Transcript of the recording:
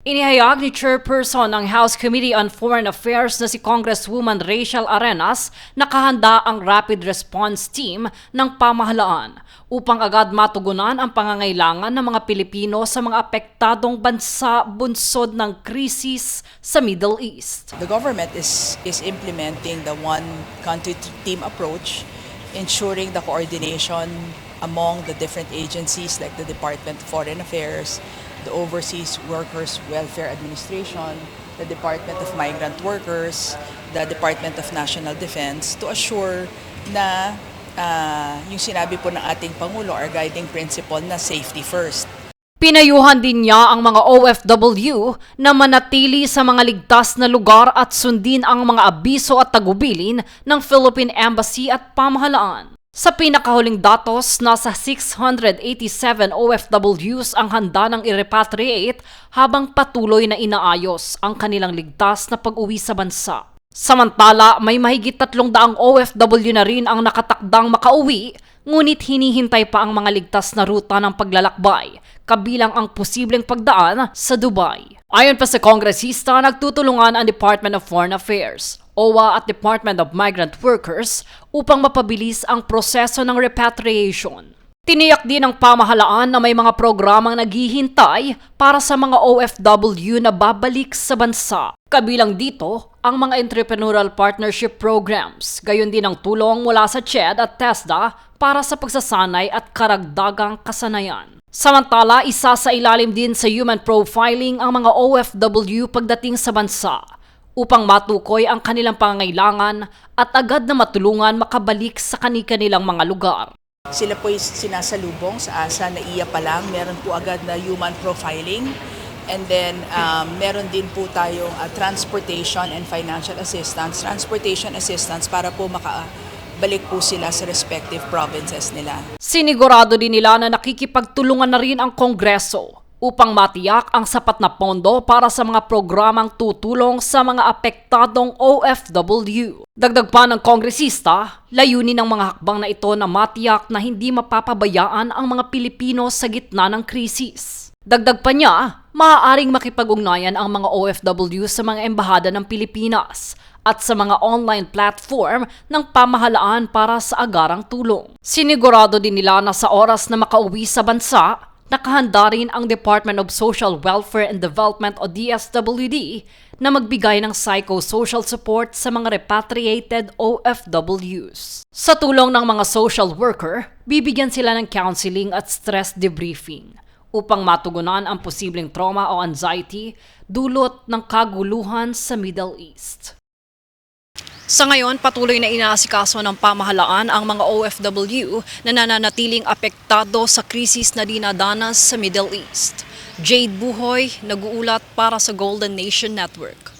Inihayag ni Chairperson ng House Committee on Foreign Affairs na si Congresswoman Rachel Arenas na kahanda ang Rapid Response Team ng pamahalaan upang agad matugunan ang pangangailangan ng mga Pilipino sa mga apektadong bansa bunsod ng krisis sa Middle East. The government is implementing the one country team approach, ensuring the coordination among the different agencies like the Department of Foreign Affairs, the Overseas Workers Welfare Administration, the Department of Migrant Workers, the Department of National Defense to assure na yung sinabi po ng ating Pangulo, our guiding principle na safety first. Pinayuhan din niya ang mga OFW na manatili sa mga ligtas na lugar at sundin ang mga abiso at tagubilin ng Philippine Embassy at pamahalaan. Sa pinakahuling datos, nasa 687 OFWs ang handa ng i-repatriate habang patuloy na inaayos ang kanilang ligtas na pag-uwi sa bansa. Samantala, may mahigit 300 OFW na rin ang nakatakdang makauwi, ngunit hinihintay pa ang mga ligtas na ruta ng paglalakbay, kabilang ang posibleng pagdaan sa Dubai. Ayon pa sa kongresista, nagtutulungan ang Department of Foreign Affairs, OWA at Department of Migrant Workers upang mapabilis ang proseso ng repatriation. Tiniyak din ng pamahalaan na may mga programang naghihintay para sa mga OFW na babalik sa bansa. Kabilang dito ang mga entrepreneurial partnership programs, gayon din ang tulong mula sa CHED at TESDA para sa pagsasanay at karagdagang kasanayan. Samantala, isa sa ilalim din sa human profiling ang mga OFW pagdating sa bansa upang matukoy ang kanilang pangangailangan at agad na matulungan makabalik sa kani-kanilang mga lugar. Sila po sinasalubong sa ASA na iya pa lang, meron po agad na human profiling. And then, meron din po tayong transportation and financial assistance. Transportation assistance para po makabalik po sila sa respective provinces nila. Sinigurado din nila na nakikipagtulungan na rin ang Kongreso upang matiyak ang sapat na pondo para sa mga programang tutulong sa mga apektadong OFW. Dagdag pa ng kongresista, layunin ng mga hakbang na ito na matiyak na hindi mapapabayaan ang mga Pilipino sa gitna ng krisis. Dagdag pa niya, maaaring makipag-ugnayan ang mga OFW sa mga embahada ng Pilipinas at sa mga online platform ng pamahalaan para sa agarang tulong. Sinigurado din nila na sa oras na makauwi sa bansa, nakahanda rin ang Department of Social Welfare and Development o DSWD na magbigay ng psychosocial support sa mga repatriated OFWs. Sa tulong ng mga social worker, bibigyan sila ng counseling at stress debriefing upang matugunan ang posibleng trauma o anxiety dulot ng kaguluhan sa Middle East. Sa ngayon, patuloy na inaasikaso ng pamahalaan ang mga OFW na nananatiling apektado sa krisis na dinadanas sa Middle East. Jade Buhoy, nag-uulat para sa Golden Nation Network.